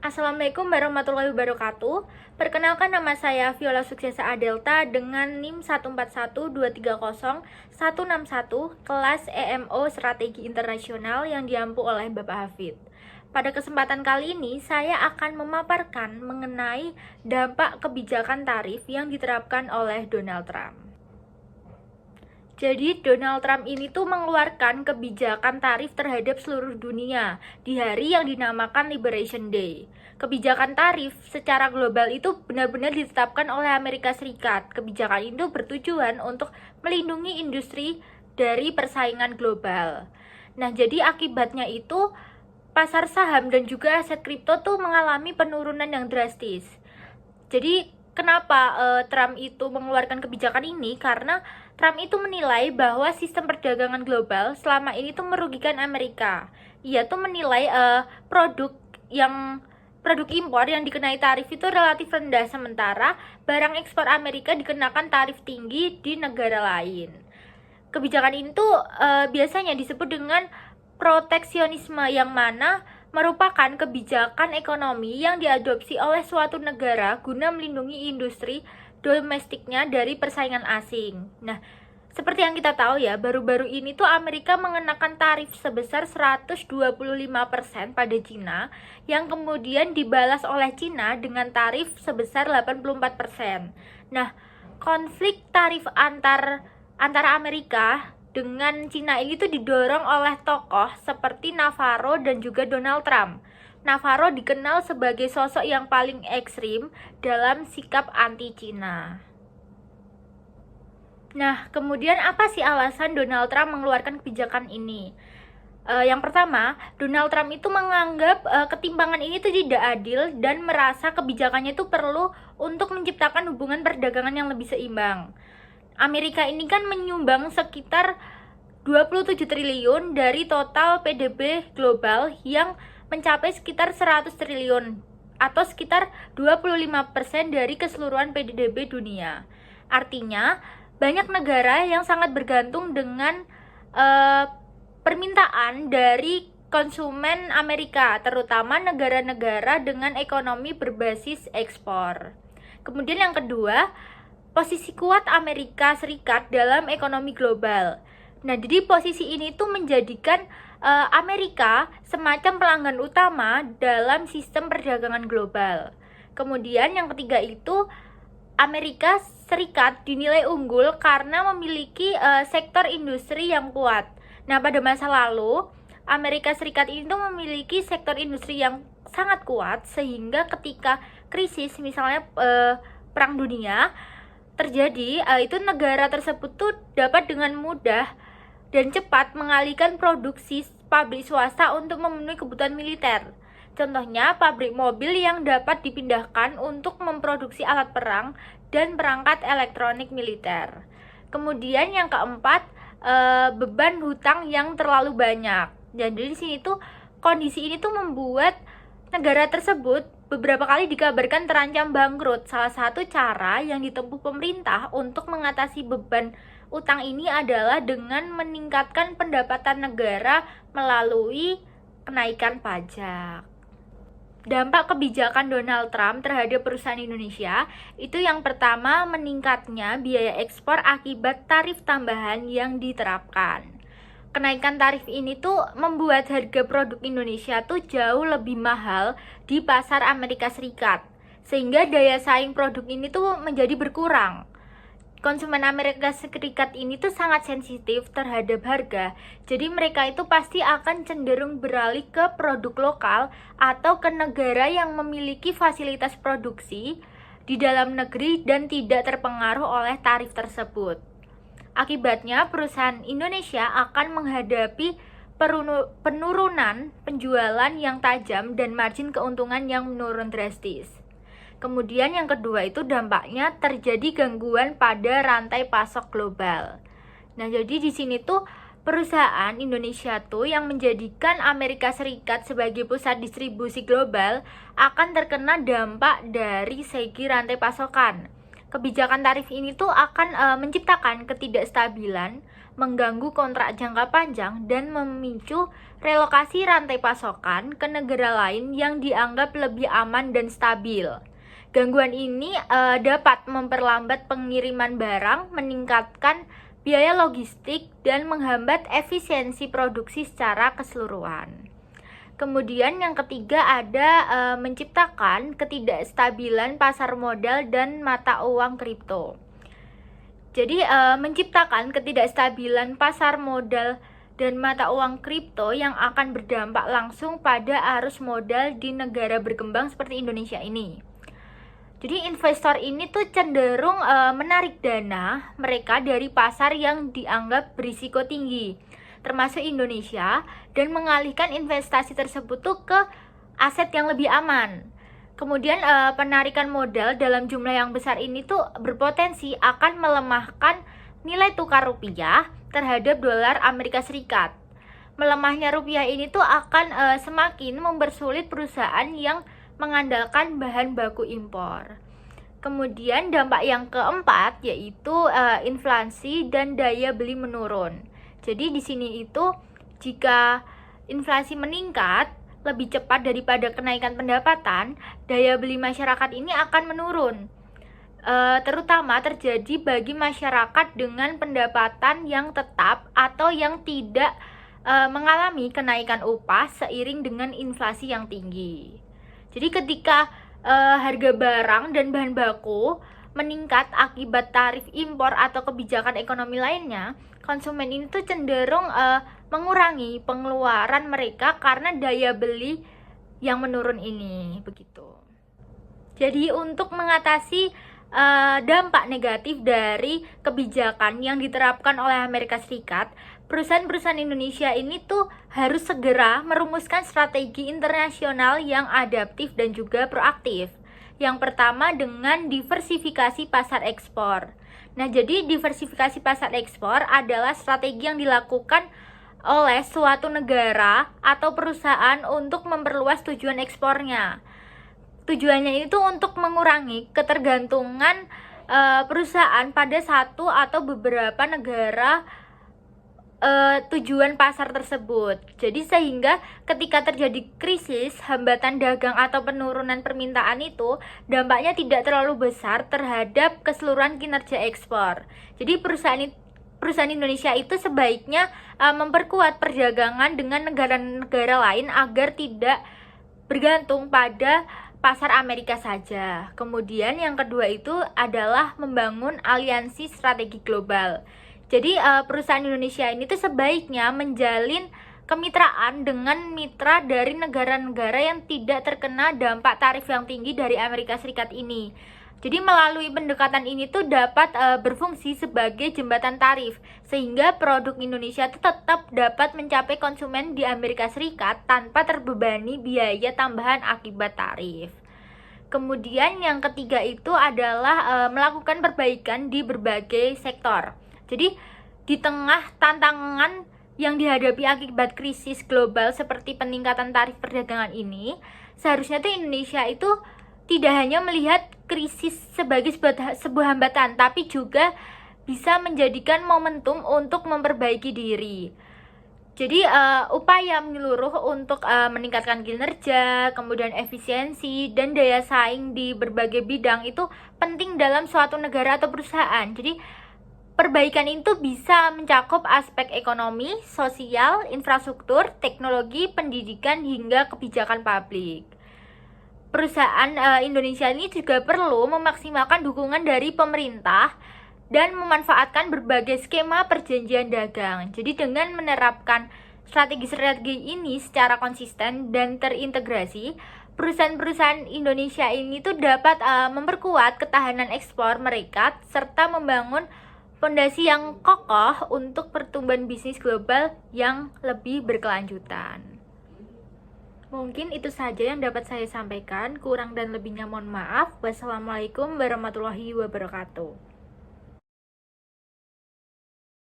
Assalamualaikum warahmatullahi wabarakatuh. Perkenalkan, nama saya Viola Suksesa Adelta dengan NIM 141230-161 kelas EMO Strategi Internasional yang diampu oleh Bapak Hafid. Pada kesempatan kali ini saya akan memaparkan mengenai dampak kebijakan tarif yang diterapkan oleh Donald Trump. Jadi Donald Trump ini tuh mengeluarkan kebijakan tarif terhadap seluruh dunia di hari yang dinamakan Liberation Day. Kebijakan tarif secara global itu benar-benar ditetapkan oleh Amerika Serikat. Kebijakan itu bertujuan untuk melindungi industri dari persaingan global. Nah, jadi akibatnya itu pasar saham dan juga aset kripto tuh mengalami penurunan yang drastis. Jadi kenapa Trump itu mengeluarkan kebijakan ini? Karena Trump itu menilai bahwa sistem perdagangan global selama ini tuh merugikan Amerika. Ia tuh menilai produk impor yang dikenai tarif itu relatif rendah, sementara barang ekspor Amerika dikenakan tarif tinggi di negara lain. Kebijakan ini tuh biasanya disebut dengan proteksionisme, yang mana merupakan kebijakan ekonomi yang diadopsi oleh suatu negara guna melindungi industri domestiknya dari persaingan asing. Nah, seperti yang kita tahu ya, baru-baru ini tuh Amerika mengenakan tarif sebesar 125% pada Cina, yang kemudian dibalas oleh Cina dengan tarif sebesar 84%. Nah, konflik tarif antara Amerika dengan Cina ini tuh didorong oleh tokoh seperti Navarro dan juga Donald Trump. Navarro dikenal sebagai sosok yang paling ekstrim dalam sikap anti-Cina. Nah, kemudian apa sih alasan Donald Trump mengeluarkan kebijakan ini? Yang pertama, Donald Trump itu menganggap ketimpangan ini tuh tidak adil dan merasa kebijakannya itu perlu untuk menciptakan hubungan perdagangan yang lebih seimbang. Amerika ini kan menyumbang sekitar 27 triliun dari total PDB global yang mencapai sekitar 100 triliun atau sekitar 25% dari keseluruhan PDB dunia. Artinya, banyak negara yang sangat bergantung dengan permintaan dari konsumen Amerika, terutama negara-negara dengan ekonomi berbasis ekspor. Kemudian yang kedua, posisi kuat Amerika Serikat dalam ekonomi global. Nah, jadi posisi ini tuh menjadikan Amerika semacam pelanggan utama dalam sistem perdagangan global. Kemudian yang ketiga itu, Amerika Serikat dinilai unggul karena memiliki sektor industri yang kuat. Nah, pada masa lalu Amerika Serikat ini tuh memiliki sektor industri yang sangat kuat, sehingga ketika krisis misalnya perang dunia terjadi, itu negara tersebut tuh dapat dengan mudah dan cepat mengalihkan produksi pabrik swasta untuk memenuhi kebutuhan militer. Contohnya, pabrik mobil yang dapat dipindahkan untuk memproduksi alat perang dan perangkat elektronik militer. Kemudian yang keempat, beban hutang yang terlalu banyak. Jadi di sini tuh kondisi ini tuh membuat negara tersebut beberapa kali dikabarkan terancam bangkrut. Salah satu cara yang ditempuh pemerintah untuk mengatasi beban utang ini adalah dengan meningkatkan pendapatan negara melalui kenaikan pajak. Dampak kebijakan Donald Trump terhadap perusahaan Indonesia itu yang pertama, meningkatnya biaya ekspor akibat tarif tambahan yang diterapkan. Kenaikan tarif ini tuh membuat harga produk Indonesia tuh jauh lebih mahal di pasar Amerika Serikat, sehingga daya saing produk ini tuh menjadi berkurang. Konsumen Amerika Serikat ini tuh sangat sensitif terhadap harga, jadi mereka itu pasti akan cenderung beralih ke produk lokal atau ke negara yang memiliki fasilitas produksi di dalam negeri dan tidak terpengaruh oleh tarif tersebut. Akibatnya, perusahaan Indonesia akan menghadapi penurunan penjualan yang tajam dan margin keuntungan yang menurun drastis. Kemudian yang kedua itu dampaknya terjadi gangguan pada rantai pasok global. Nah, jadi di sini tuh perusahaan Indonesia tuh yang menjadikan Amerika Serikat sebagai pusat distribusi global akan terkena dampak dari segi rantai pasokan. Kebijakan tarif ini tuh akan menciptakan ketidakstabilan, mengganggu kontrak jangka panjang, dan memicu relokasi rantai pasokan ke negara lain yang dianggap lebih aman dan stabil. Gangguan ini dapat memperlambat pengiriman barang, meningkatkan biaya logistik, dan menghambat efisiensi produksi secara keseluruhan. Kemudian yang ketiga ada menciptakan ketidakstabilan pasar modal dan mata uang kripto. Jadi menciptakan ketidakstabilan pasar modal dan mata uang kripto yang akan berdampak langsung pada arus modal di negara berkembang seperti Indonesia ini. Jadi investor ini tuh cenderung menarik dana mereka dari pasar yang dianggap berisiko tinggi, termasuk Indonesia, dan mengalihkan investasi tersebut tuh ke aset yang lebih aman. Kemudian penarikan modal dalam jumlah yang besar ini tuh berpotensi akan melemahkan nilai tukar rupiah terhadap dolar Amerika Serikat. Melemahnya rupiah ini tuh akan semakin mempersulit perusahaan yang mengandalkan bahan baku impor. Kemudian dampak yang keempat yaitu inflasi dan daya beli menurun. Jadi di sini itu jika inflasi meningkat lebih cepat daripada kenaikan pendapatan, daya beli masyarakat ini akan menurun. Terutama terjadi bagi masyarakat dengan pendapatan yang tetap atau yang tidak mengalami kenaikan upah seiring dengan inflasi yang tinggi. Jadi ketika harga barang dan bahan baku meningkat akibat tarif impor atau kebijakan ekonomi lainnya, konsumen ini tuh cenderung mengurangi pengeluaran mereka karena daya beli yang menurun ini, begitu. Jadi untuk mengatasi dampak negatif dari kebijakan yang diterapkan oleh Amerika Serikat, perusahaan-perusahaan Indonesia ini tuh harus segera merumuskan strategi internasional yang adaptif dan juga proaktif. Yang pertama dengan diversifikasi pasar ekspor. Nah, jadi diversifikasi pasar ekspor adalah strategi yang dilakukan oleh suatu negara atau perusahaan untuk memperluas tujuan ekspornya. Tujuannya itu untuk mengurangi ketergantungan perusahaan pada satu atau beberapa negara tujuan pasar tersebut. Jadi sehingga ketika terjadi krisis, hambatan dagang atau penurunan permintaan itu dampaknya tidak terlalu besar terhadap keseluruhan kinerja ekspor. Jadi perusahaan Indonesia itu sebaiknya memperkuat perdagangan dengan negara-negara lain agar tidak bergantung pada pasar Amerika saja. Kemudian yang kedua itu adalah membangun aliansi strategi global. Jadi perusahaan Indonesia ini tuh sebaiknya menjalin kemitraan dengan mitra dari negara-negara yang tidak terkena dampak tarif yang tinggi dari Amerika Serikat ini. Jadi melalui pendekatan ini tuh dapat berfungsi sebagai jembatan tarif, sehingga produk Indonesia tuh tetap dapat mencapai konsumen di Amerika Serikat tanpa terbebani biaya tambahan akibat tarif. Kemudian yang ketiga itu adalah melakukan perbaikan di berbagai sektor. Jadi di tengah tantangan yang dihadapi akibat krisis global seperti peningkatan tarif perdagangan ini, seharusnya tuh Indonesia itu tidak hanya melihat krisis sebagai sebuah hambatan, tapi juga bisa menjadikan momentum untuk memperbaiki diri. Jadi upaya menyeluruh untuk meningkatkan kinerja, kemudian efisiensi dan daya saing di berbagai bidang itu penting dalam suatu negara atau perusahaan. Jadi perbaikan itu bisa mencakup aspek ekonomi, sosial, infrastruktur, teknologi, pendidikan, hingga kebijakan publik. Perusahaan Indonesia ini juga perlu memaksimalkan dukungan dari pemerintah dan memanfaatkan berbagai skema perjanjian dagang. Jadi dengan menerapkan strategi-strategi ini secara konsisten dan terintegrasi, perusahaan-perusahaan Indonesia ini tuh dapat memperkuat ketahanan ekspor mereka serta membangun fondasi yang kokoh untuk pertumbuhan bisnis global yang lebih berkelanjutan. Mungkin itu saja yang dapat saya sampaikan. Kurang dan lebihnya mohon maaf. Wassalamualaikum warahmatullahi wabarakatuh.